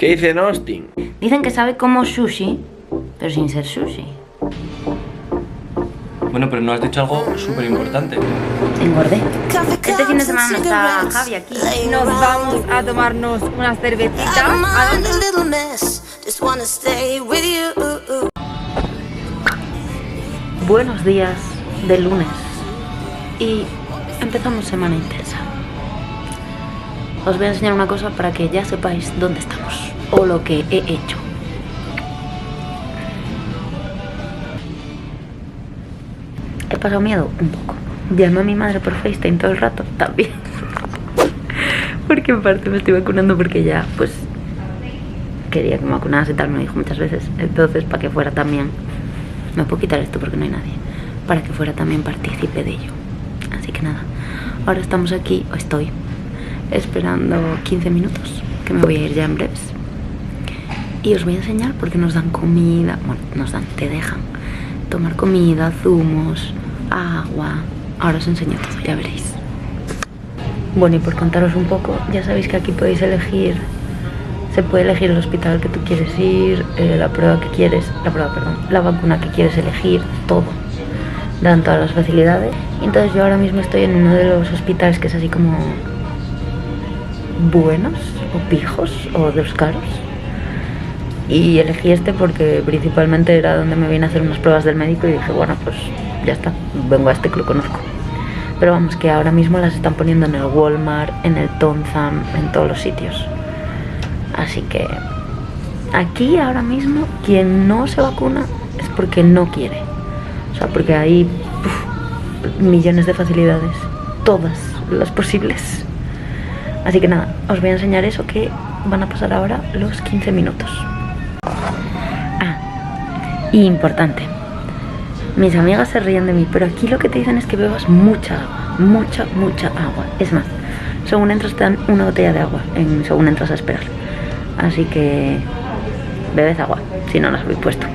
¿Qué dicen, Austin? Dicen que sabe como sushi, pero sin ser sushi. Bueno, pero no has dicho algo súper importante. Engordé. Este fin de semana no está Javi aquí. Nos vamos a tomarnos una cervecita. ¿A dónde? Buenos días de lunes. Y empezamos semana intensa. Os voy a enseñar una cosa para que ya sepáis dónde estamos o lo que he hecho. He pasado miedo un poco. Llamé a mi madre por FaceTime todo el rato también. Porque en parte me estoy vacunando porque ya pues quería que me vacunase y tal, me lo dijo muchas veces. Entonces para que fuera también, me puedo quitar esto porque no hay nadie, para que fuera también partícipe de ello. Así que nada, ahora estamos aquí, o estoy esperando 15 minutos, que me voy a ir ya en breves. Y os voy a enseñar porque nos dan comida, bueno, te dejan tomar comida, zumos, agua. Ahora os enseño todo, ya veréis. Bueno, y por contaros un poco, ya sabéis que aquí podéis elegir, se puede elegir el hospital que tú quieres ir, la vacuna que quieres elegir, todo. Dan todas las facilidades. Y entonces yo ahora mismo estoy en uno de los hospitales que es así como buenos, o pijos, o de los caros. Y elegí este porque principalmente era donde me vine a hacer unas pruebas del médico y dije, bueno, pues ya está, vengo a este que lo conozco. Pero vamos, que ahora mismo las están poniendo en el Walmart, en el Tonzam, en todos los sitios. Así que aquí ahora mismo quien no se vacuna es porque no quiere. O sea, porque hay millones de facilidades, todas las posibles. Así que nada, os voy a enseñar eso que van a pasar ahora los 15 minutos. Y importante, mis amigas se ríen de mí, pero aquí lo que te dicen es que bebas mucha agua, mucha agua. Es más, según entras te dan una botella de agua, según entras a esperar. Así que bebed agua, si no las habéis puesto.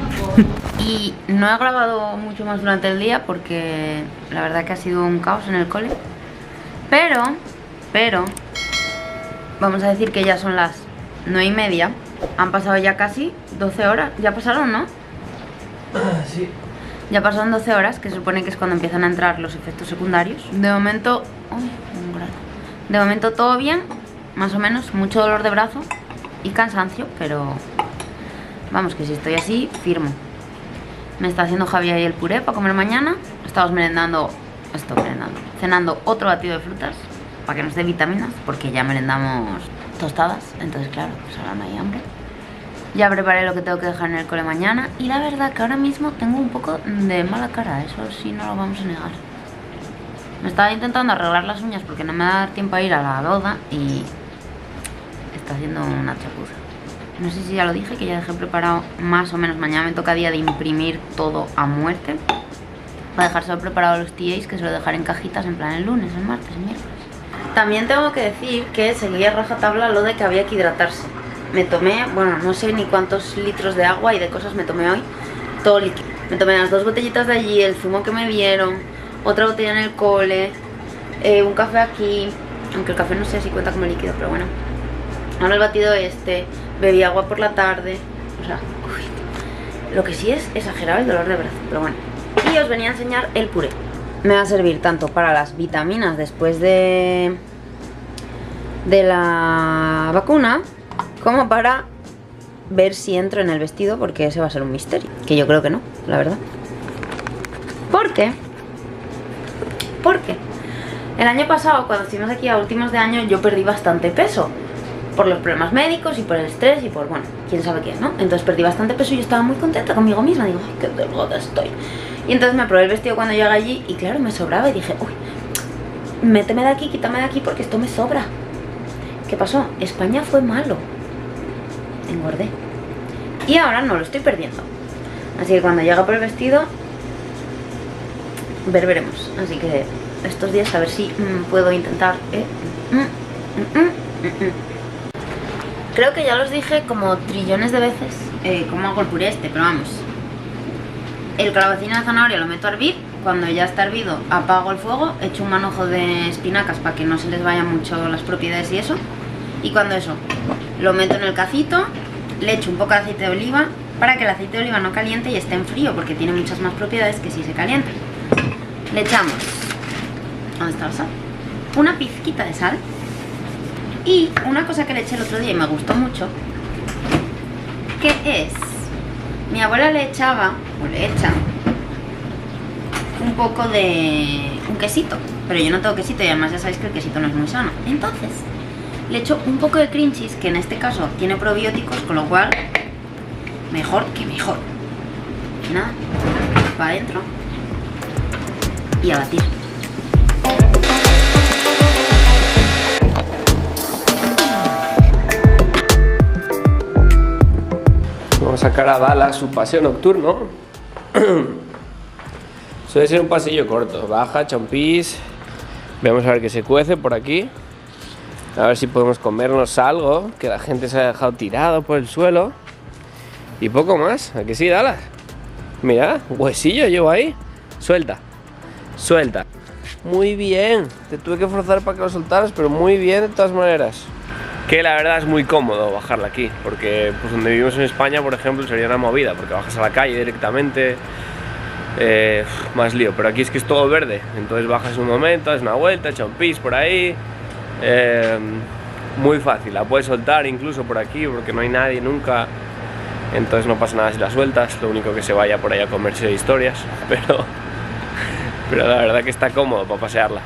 Y no he grabado mucho más durante el día porque la verdad que ha sido un caos en el cole. Pero, vamos a decir que ya son las 9:30. Han pasado ya casi 12 horas. Ya pasaron, ¿no? Sí. Ya pasaron 12 horas, que se supone que es cuando empiezan a entrar los efectos secundarios. De momento... Uy, un grano. De momento todo bien, más o menos. Mucho dolor de brazo y cansancio, pero... Vamos, que si estoy así, firmo. Me está haciendo Javier ahí el puré para comer mañana. Estamos cenando otro batido de frutas para que nos dé vitaminas, porque ya merendamos tostadas. Entonces claro, pues ahora no hay hambre. Ya preparé lo que tengo que dejar en el cole mañana. Y la verdad que ahora mismo tengo un poco de mala cara, eso sí no lo vamos a negar. Me estaba intentando arreglar las uñas porque no me da tiempo a ir a la boda y está haciendo una chapuza. No sé si ya lo dije, que ya dejé preparado más o menos. Mañana me toca día de imprimir todo a muerte. Para dejar solo preparado los TAs, que se lo dejaré en cajitas en plan el lunes, el martes, el miércoles. También tengo que decir que seguía rajatabla lo de que había que hidratarse. Me tomé, bueno, no sé ni cuántos litros de agua y de cosas me tomé hoy. Todo líquido. Me tomé las 2 botellitas de allí, el zumo que me dieron, otra botella en el cole, un café aquí. Aunque el café no sé si cuenta como líquido, pero bueno. Ahora el batido bebí agua por la tarde. O sea, lo que sí es exagerado el dolor de brazo, pero bueno. Y os venía a enseñar el puré. Me va a servir tanto para las vitaminas después de la vacuna, como para ver si entro en el vestido, porque ese va a ser un misterio. Que yo creo que no, la verdad. ¿Por qué? Porque el año pasado, cuando estuvimos aquí a últimos de año, yo perdí bastante peso. Por los problemas médicos y por el estrés y por, bueno, quién sabe qué, ¿no? Entonces perdí bastante peso y yo estaba muy contenta conmigo misma. Digo, ay, qué delgada estoy. Y entonces me probé el vestido cuando llegué allí y claro, me sobraba y dije, uy, méteme de aquí, quítame de aquí porque esto me sobra. ¿Qué pasó? España fue malo. Engordé. Y ahora no lo estoy perdiendo. Así que cuando llegue por el vestido, veremos. Así que estos días a ver si puedo intentar. Creo que ya los dije como trillones de veces cómo hago el puré este, pero vamos. El calabacín de zanahoria lo meto a hervir. Cuando ya está hervido apago el fuego, echo un manojo de espinacas para que no se les vayan mucho las propiedades y eso. Y cuando eso, lo meto en el cacito, le echo un poco de aceite de oliva para que el aceite de oliva no caliente y esté en frío, porque tiene muchas más propiedades que si se calienta. Le echamos, ¿dónde está la sal? Una pizquita de sal. Y una cosa que le eché el otro día y me gustó mucho, que es, mi abuela le echaba, o le echa, un poco de un quesito, pero yo no tengo quesito y además ya sabéis que el quesito no es muy sano. Entonces le echo un poco de cream cheese, que en este caso tiene probióticos, con lo cual mejor que mejor. Y nada, para adentro y a batir. Vamos a sacar a Dallas su paseo nocturno. Suele ser un pasillo corto, baja, chompís. Vamos a ver qué se cuece por aquí. A ver si podemos comernos algo, que la gente se ha dejado tirado por el suelo. Y poco más, ¿a que sí, Dallas? Mira, huesillo llevo ahí. Suelta, suelta. Muy bien, te tuve que forzar para que lo soltaras, pero muy bien de todas maneras. Que la verdad es muy cómodo bajarla aquí, porque pues donde vivimos en España, por ejemplo, sería una movida, porque bajas a la calle directamente, más lío. Pero aquí es que es todo verde, entonces bajas un momento, das una vuelta, echa un pis por ahí, muy fácil. La puedes soltar incluso por aquí, porque no hay nadie nunca, entonces no pasa nada si la sueltas, lo único que se vaya por ahí a comerse de historias, pero la verdad que está cómodo para pasearla.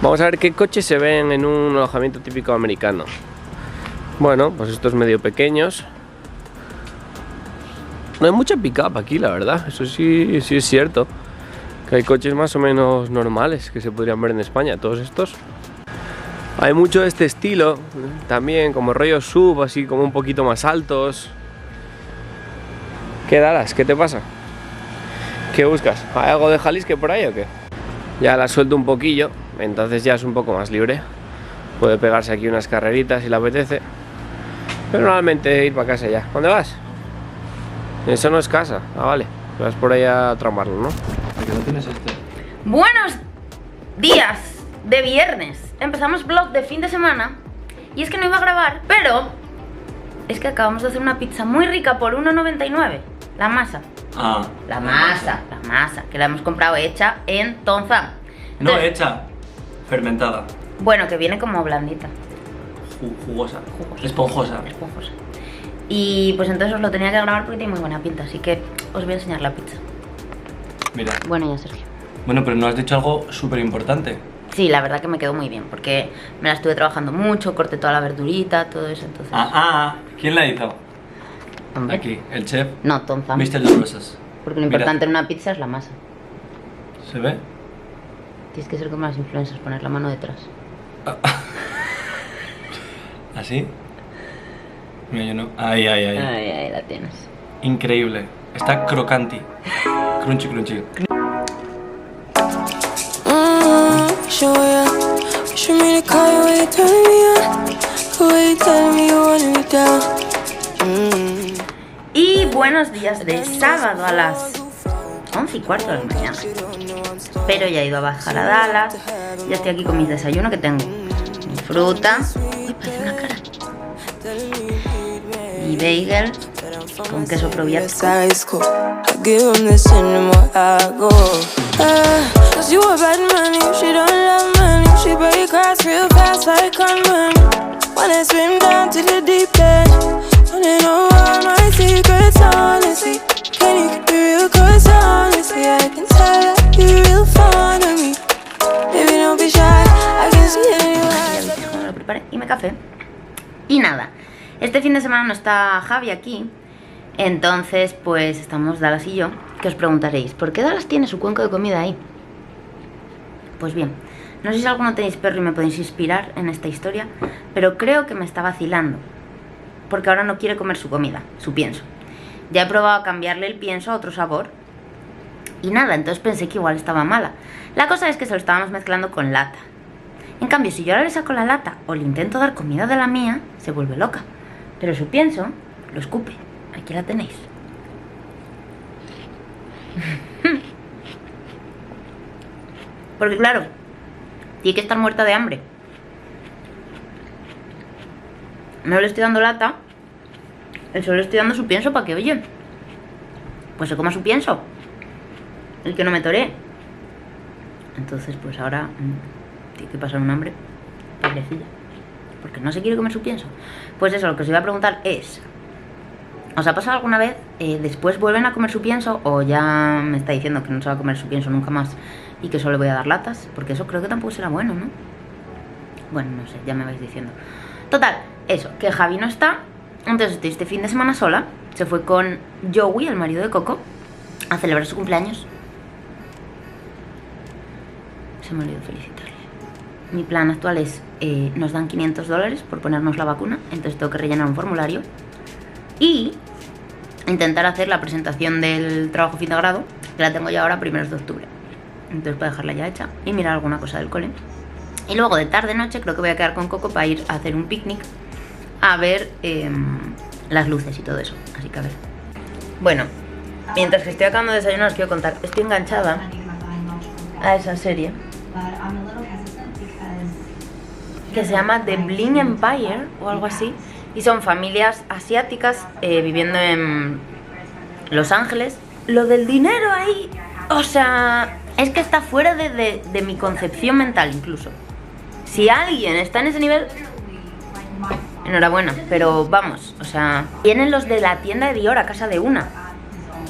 Vamos a ver qué coches se ven en un alojamiento típico americano. Bueno, pues estos medio pequeños. No hay mucha pick-up aquí, la verdad. Eso sí es cierto. Que hay coches más o menos normales que se podrían ver en España, todos estos. Hay mucho de este estilo, también como rollo sub, así como un poquito más altos. ¿Qué Dallas? ¿Qué te pasa? ¿Qué buscas? ¿Hay algo de Jalisco por ahí o qué? Ya la suelto un poquillo, entonces ya es un poco más libre. Puede pegarse aquí unas carreritas si le apetece. Pero normalmente ir para casa ya. ¿Dónde vas? Eso no es casa. Ah, vale. Vas por ahí a tramparlo, ¿no? ¿Por qué no tienes este? Buenos días de viernes. Empezamos vlog de fin de semana. Y es que no iba a grabar, pero es que acabamos de hacer una pizza muy rica por 1,99. La masa. Ah. La masa, que la hemos comprado hecha en Tonza. No Entonces, hecha, fermentada, bueno, que viene como blandita, jugosa, Jugosa. esponjosa. esponjosa. Y pues entonces os lo tenía que grabar porque tiene muy buena pinta, así que os voy a enseñar la pizza. Mira. Bueno, ya Sergio. Bueno, pero no has dicho algo súper importante. Sí, la verdad que me quedó muy bien, porque me la estuve trabajando mucho, corté toda la verdurita, todo eso, entonces... ¿Quién la hizo? Hombre. Aquí, el chef. No, Tonza. Mr. de Rosas. Porque lo Mira. importante en una pizza es la masa. ¿Se ve? Tienes que ser como las influencers, poner la mano detrás. ¿Así? Mira, yo no. Ahí. Ahí la tienes. Increíble. Está crocanti. Crunchy. Show ya. Show me the car when you turn me on. When you tell me you want me down. Y buenos días de sábado a las 11:15 de la mañana. Pero ya he ido a bajar a Dallas. Ya estoy aquí con mis desayunos que tengo. Mi fruta. Uy, parece una cara. Y bagel con queso probiótico. I give him this anymore. I go. Cause you a bad man, she don't love money. She break hearts real fast like conman. Wanna swim down to the deep end. Wanna know all my secrets, honestly. Can you keep it real? Cause honestly, I can tell that you're real fond of me. Baby, don't be shy, I can see it in your eyes. Ya veis cómo lo preparé. Y me café. Y nada, este fin de semana no está Javi aquí. Entonces, pues estamos Dallas y yo. Que os preguntaréis, ¿por qué Dallas tiene su cuenco de comida ahí? Pues bien, no sé si alguno tenéis perro y me podéis inspirar en esta historia, pero creo que me está vacilando, porque ahora no quiere comer su comida, su pienso. Ya he probado a cambiarle el pienso a otro sabor y nada, entonces pensé que igual estaba mala. La cosa es que se lo estábamos mezclando con lata. En cambio, si yo ahora le saco la lata o le intento dar comida de la mía, se vuelve loca. Pero su pienso lo escupe. Aquí la tenéis. Porque claro, tiene que estar muerta de hambre. no le estoy dando lata, solo le estoy dando su pienso para que, oye, pues se coma su pienso, el que no me toree. Entonces pues ahora tiene que pasar un hambre, pobrecilla, porque no se quiere comer su pienso. Pues eso, lo que os iba a preguntar es, ¿os ha pasado alguna vez, después vuelven a comer su pienso o ya me está diciendo que no se va a comer su pienso nunca más y que solo le voy a dar latas? Porque eso creo que tampoco será bueno, ¿no? Bueno, no sé, ya me vais diciendo. Total, eso, que Javi no está, entonces estoy este fin de semana sola. Se fue con Joey, el marido de Coco, a celebrar su cumpleaños. Se me olvidó felicitarle. Mi plan actual es, nos dan $500 por ponernos la vacuna, entonces tengo que rellenar un formulario y intentar hacer la presentación del trabajo fin de grado, que la tengo ya ahora, 1 de octubre. Entonces para dejarla ya hecha y mirar alguna cosa del cole. Y luego de tarde-noche creo que voy a quedar con Coco para ir a hacer un picnic, a ver las luces y todo eso. Así que a ver. Bueno, mientras que estoy acabando de desayunar os quiero contar, estoy enganchada a esa serie que se llama The Bling Empire o algo así, y son familias asiáticas viviendo en Los Ángeles. Lo del dinero ahí, o sea, es que está fuera de mi concepción mental incluso. Si alguien está en ese nivel, enhorabuena, pero vamos, o sea, vienen los de la tienda de Dior a casa de una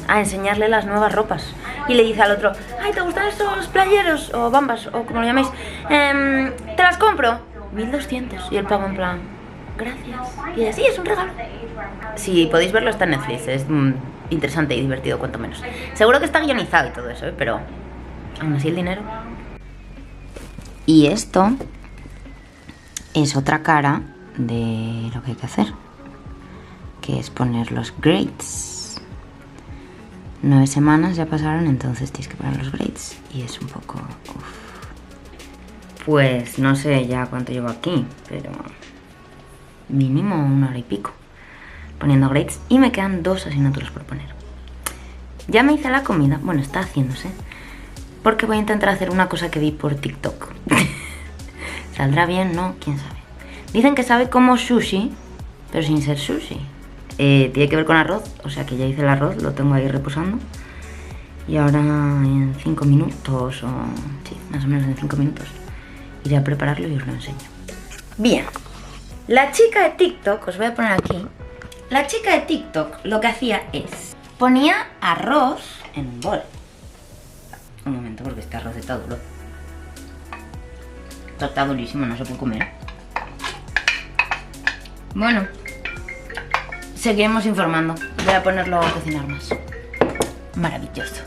a enseñarle las nuevas ropas y le dice al otro, ay, ¿te gustan estos playeros o bambas o como lo llaméis? Te las compro, 1.200, y el pavo en plan, gracias, y ella, sí, es un regalo. Si podéis verlo está en Netflix, es interesante y divertido cuanto menos. Seguro que está guionizado y todo eso, pero aún así el dinero. Y esto es otra cara de lo que hay que hacer, que es poner los grades. 9 semanas ya pasaron, entonces tienes que poner los grades y es un poco... Pues no sé ya cuánto llevo aquí, pero mínimo 1 hora y pico poniendo grades y me quedan 2 asignaturas por poner. Ya me hice la comida, bueno, está haciéndose, porque voy a intentar hacer una cosa que vi por TikTok. ¿Saldrá bien? No, quién sabe. Dicen que sabe como sushi, pero sin ser sushi. Tiene que ver con arroz, o sea que ya hice el arroz, lo tengo ahí reposando. Y ahora en 5 minutos, o sí, más o menos en 5 minutos, iré a prepararlo y os lo enseño. Bien, la chica de TikTok, os voy a poner aquí. La chica de TikTok lo que hacía es, ponía arroz en un bol. Un momento, porque este arroz está duro. Esto está durísimo, no se puede comer. Bueno, seguiremos informando. Voy a ponerlo a cocinar más. Maravilloso.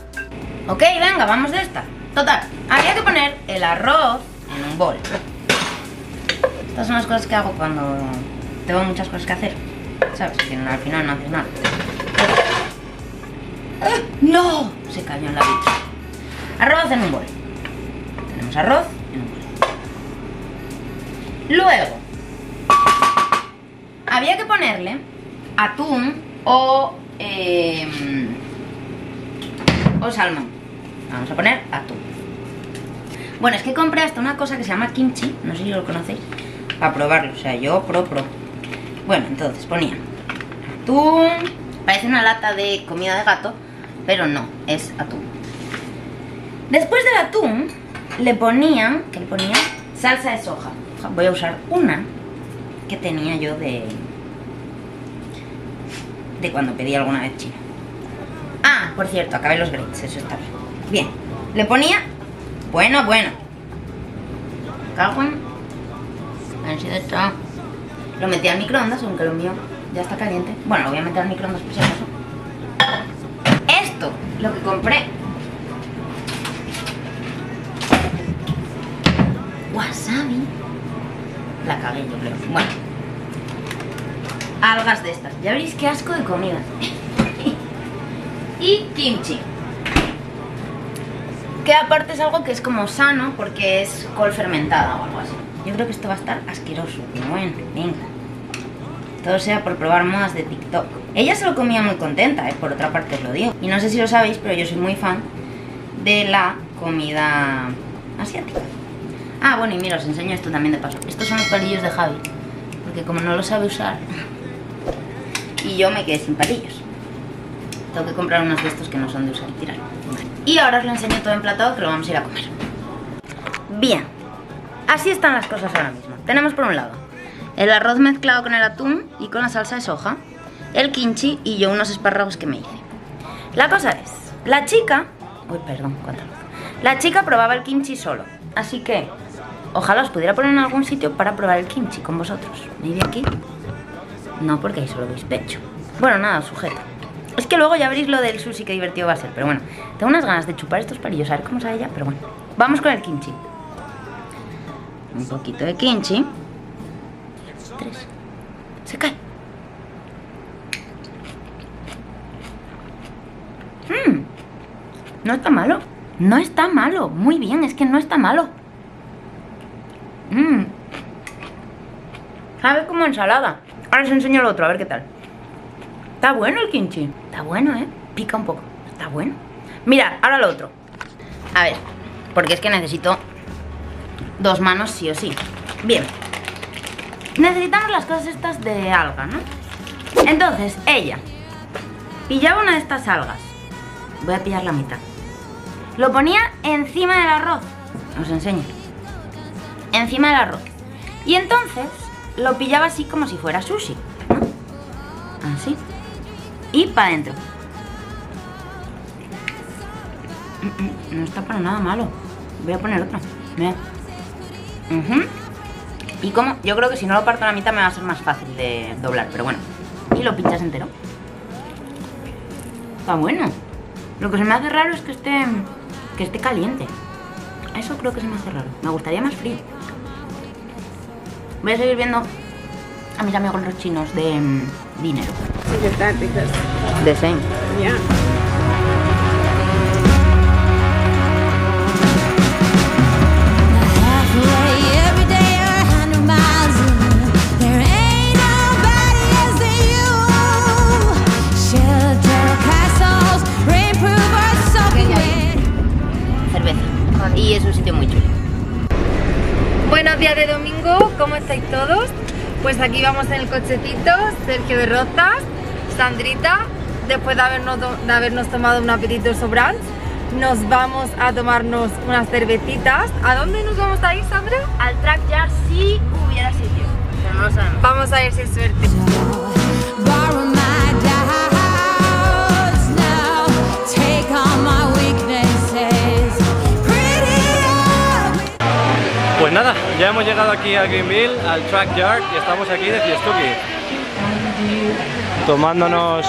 Ok, venga, vamos de esta. Total, había que poner el arroz en un bol. Estas son las cosas que hago cuando tengo muchas cosas que hacer, ¿sabes? Que al final no haces nada. ¡No! Se cayó en la vitre. Arroz en un bol. Tenemos arroz en un bol. Luego había que ponerle atún o salmón. Vamos a poner atún. Bueno, es que compré hasta una cosa que se llama kimchi, no sé si lo conocéis, para probarlo, o sea, yo pro. Bueno, entonces ponía atún, parece una lata de comida de gato, pero no, es atún. Después del atún le ponían, ¿qué le ponían? Salsa de soja. Voy a usar una que tenía yo de cuando pedí alguna vez chino. Ah, por cierto, acabé los grapes, eso está bien. Bien, le ponía, bueno, cago en... A ver si de esto... Lo metí al microondas, aunque lo mío ya está caliente. Bueno, lo voy a meter al microondas por si acaso. Esto, lo que compré. Wasabi. La cagué, yo creo. Bueno. Algas de estas. Ya veréis qué asco de comida. Y kimchi. Que aparte es algo que es como sano porque es col fermentada o algo así. Yo creo que esto va a estar asqueroso. Pero bueno, venga. Todo sea por probar modas de TikTok. Ella se lo comía muy contenta, por otra parte os lo digo. Y no sé si lo sabéis, pero yo soy muy fan de la comida asiática. Ah, bueno, y mira, os enseño esto también de paso. Estos son los palillos de Javi, porque porque como no lo sabe usar, y yo me quedé sin palillos. Tengo que comprar unos de estos que no son de usar y tirar. Y ahora os lo enseño todo emplatado, que lo vamos a ir a comer. Bien, así están las cosas ahora mismo. Tenemos por un lado el arroz mezclado con el atún y con la salsa de soja, el kimchi y yo unos espárragos que me hice. La cosa es, la chica... Uy, perdón, cuánta luz. La chica probaba el kimchi solo, así que ojalá os pudiera poner en algún sitio para probar el kimchi con vosotros. ¿Maybe aquí? No, porque ahí solo veis pecho. Bueno, nada, sujeto. Es que luego ya veréis lo del sushi, que divertido va a ser. Pero bueno, tengo unas ganas de chupar estos palillos, a ver cómo sabe ya. Pero bueno, vamos con el kimchi. Un poquito de kimchi. 3. Se cae. No está malo. No está malo. Muy bien, es que no está malo. Sabe como ensalada. Ahora os enseño lo otro, a ver qué tal. Está bueno el kimchi. Está bueno, ¿eh? Pica un poco. Está bueno. Mira, ahora lo otro. A ver, porque es que necesito 2 manos sí o sí. Bien. Necesitamos las cosas estas de alga, ¿no? Entonces, ella pillaba una de estas algas. Voy a pillar la mitad. Lo ponía encima del arroz. Os enseño. Encima del arroz. Y entonces lo pillaba así como si fuera sushi, ¿no? Así. Y para adentro. No está para nada malo. Voy a poner otra. Mira. Y como yo creo que si no lo parto a la mitad me va a ser más fácil de doblar. Pero bueno. Y lo pinchas entero. Está bueno. Lo que se me hace raro es que esté caliente. Eso creo que se me hace raro. Me gustaría más frío. Voy a seguir viendo a mis amigos los chinos de dinero. Look at that because The same. yeah. Cerveza. Y es un sitio muy chulo. Buenos días de domingo, ¿cómo estáis todos? Pues aquí vamos en el cochecito, Sergio de Rozas, Sandrita, después de habernos tomado un apetito sobrante, nos vamos a tomarnos unas cervecitas. ¿A dónde nos vamos a ir, Sandra? Al Track Yard si hubiera sitio, pero no lo sabemos. Vamos a ver si hay suerte. Pues nada, ya hemos llegado aquí a Greenville, al Track Yard, y estamos aquí de fiestuki. Tomándonos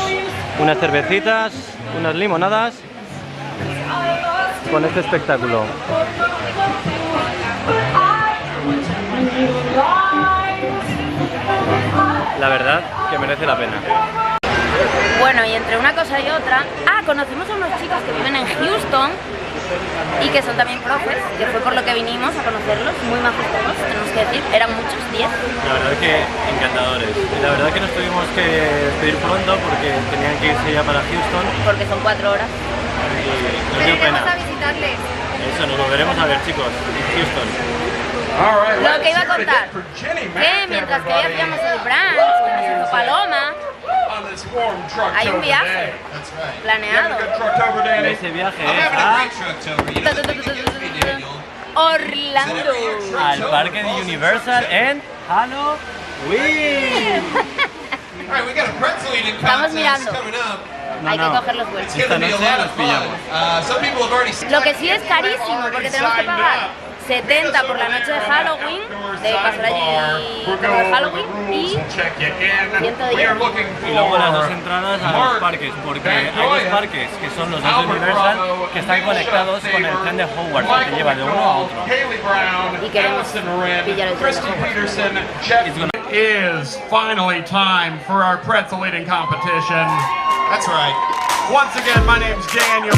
unas cervecitas, unas limonadas, con este espectáculo. La verdad que merece la pena. Bueno, y entre una cosa y otra, conocimos a unos chicos que viven en Houston y que son también profes, que fue por lo que vinimos a conocerlos, muy majos todos, tenemos que decir, eran muchos, 10. La verdad que encantadores. Y la verdad que nos tuvimos que despedir pronto porque tenían que irse ya para Houston. Porque son 4 horas. Y nos dio pena. Iremos a visitarles. Eso, nos volveremos a ver, chicos, en Houston. Lo que iba a contar, que mientras que hoy hacíamos el brunch, que nos hizo Paloma, hay un viaje planeado. Ese viaje es a... Orlando. al parque de Universal en Halloween. Estamos mirando. No, Hay que no. coger los vuelos. Esta noche los pillamos. Lo que sí es carísimo, porque tenemos que pagar 70 por la noche de Halloween, de pasar allí todo Halloween, y 110. Y luego las 2 entradas a los parques, porque hay 2 parques que son los de Universal que están conectados con el tren de Hogwarts, que te lleva de uno a otro. Y queremos pillar el tren de Hogwarts. Is finally time for our pretzel eating competition. That's right. Once again, my name's Daniel.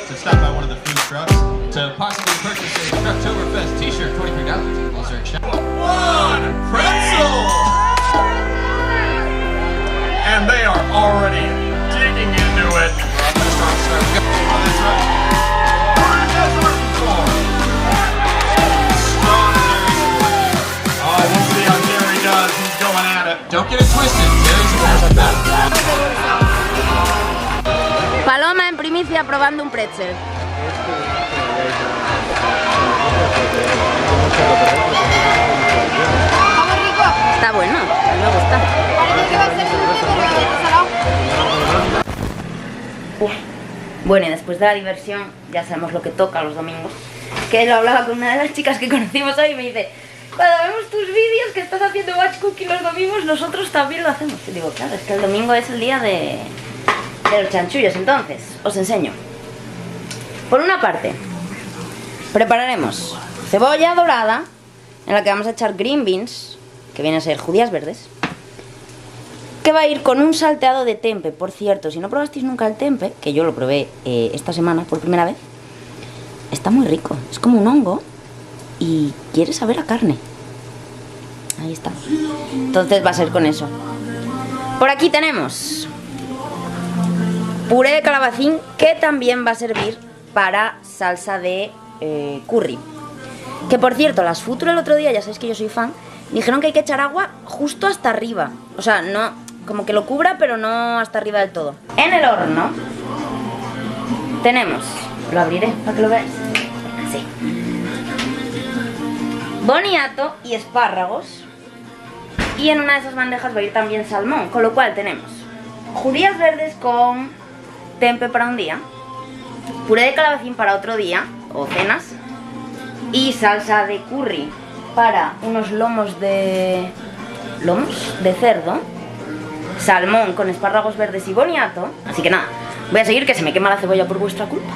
To stop by one of the food trucks to possibly purchase a Trucktoberfest t-shirt, $23. Also in check. One pretzel! And they are already digging into it. Oh, that's right. Andrita probando un pretzel. ¿Está muy rico? Está bueno, a mí me gusta. Parece que va a ser dulce, pero es salado. Bueno, y después de la diversión, ya sabemos lo que toca los domingos. Que lo hablaba con una de las chicas que conocimos hoy y me dice: cuando vemos tus vídeos que estás haciendo batch cooking los domingos, nosotros también lo hacemos. Y digo, claro, es que el domingo es el día de los chanchullos. Entonces, os enseño. Por una parte, prepararemos cebolla dorada, en la que vamos a echar green beans, que vienen a ser judías verdes, que va a ir con un salteado de tempe. Por cierto, si no probasteis nunca el tempe, que yo lo probé esta semana por primera vez, está muy rico. Es como un hongo y quiere saber a carne. Ahí está. Entonces va a ser con eso. Por aquí tenemos puré de calabacín, que también va a servir para salsa de curry. Que por cierto, las Future el otro día, ya sabéis que yo soy fan, dijeron que hay que echar agua justo hasta arriba. O sea, no, como que lo cubra, pero no hasta arriba del todo. En el horno tenemos, lo abriré para que lo veáis, así, boniato y espárragos. Y en una de esas bandejas va a ir también salmón, con lo cual tenemos judías verdes con tempe para un día, puré de calabacín para otro día o cenas, y salsa de curry para unos lomos de cerdo, salmón con espárragos verdes y boniato. Así que nada, voy a seguir, que se me quema la cebolla por vuestra culpa.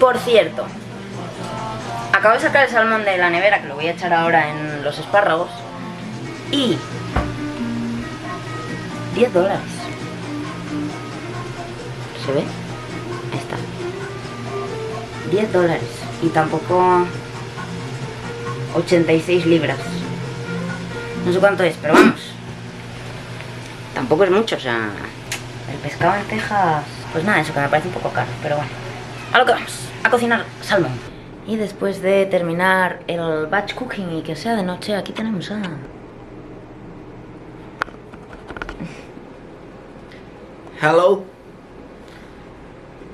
Por cierto, acabo de sacar el salmón de la nevera, que lo voy a echar ahora en los espárragos, y $10. ¿Se ve? Ahí está. $10. Y tampoco 86 libras. No sé cuánto es, pero vamos, tampoco es mucho. O sea, el pescado en Texas, pues nada, eso que me parece un poco caro. Pero bueno, a lo que vamos, a cocinar salmón. Y después de terminar el batch cooking y que sea de noche, aquí tenemos a... Hello.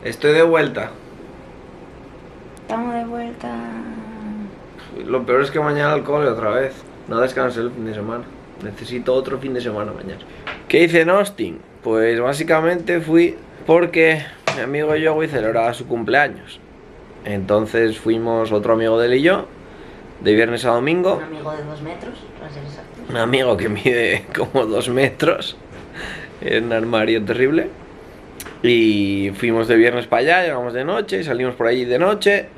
Estoy de vuelta. Estamos de vuelta. Lo peor es que mañana al cole otra vez. No descansé el fin de semana. Necesito otro fin de semana mañana. ¿Qué hice en Austin? Pues básicamente fui porque mi amigo Joey celebraba su cumpleaños. Entonces fuimos otro amigo de él y yo, de viernes a domingo. Un amigo de 2 metros, para ser exacto. Un amigo que mide como 2 metros. En un armario terrible. Y fuimos de viernes para allá, llegamos de noche, salimos por allí de noche.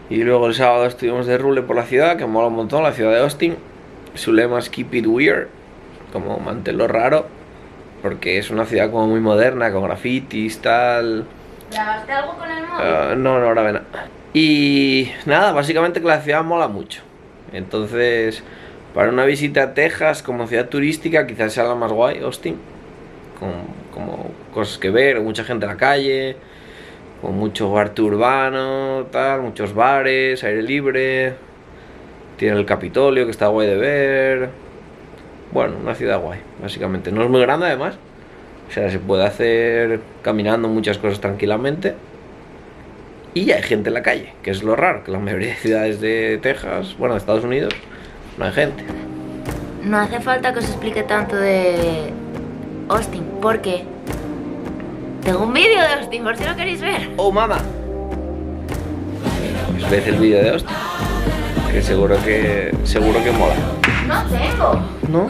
Y luego el sábado estuvimos de rule por la ciudad, que mola un montón, la ciudad de Austin. Su lema es Keep It Weird, como manténlo raro, porque es una ciudad como muy moderna, con grafitis, tal. ¿Grabaste algo con el móvil? No grabé nada. Y nada, básicamente que la ciudad mola mucho. Entonces, para una visita a Texas como ciudad turística, quizás sea la más guay, Austin. Con como cosas que ver, mucha gente en la calle, con mucho arte urbano, tal, muchos bares, aire libre. Tiene el Capitolio, que está guay de ver. Bueno, una ciudad guay, básicamente. No es muy grande además. O sea, se puede hacer caminando muchas cosas tranquilamente. Y hay gente en la calle, que es lo raro, que la mayoría de ciudades de Texas, bueno, de Estados Unidos, no hay gente. No hace falta que os explique tanto de Austin, porque tengo un vídeo de Austin, por si lo queréis ver. ¡Oh, mamá! Pues ved el vídeo de Austin, que seguro que mola. No tengo. ¿No?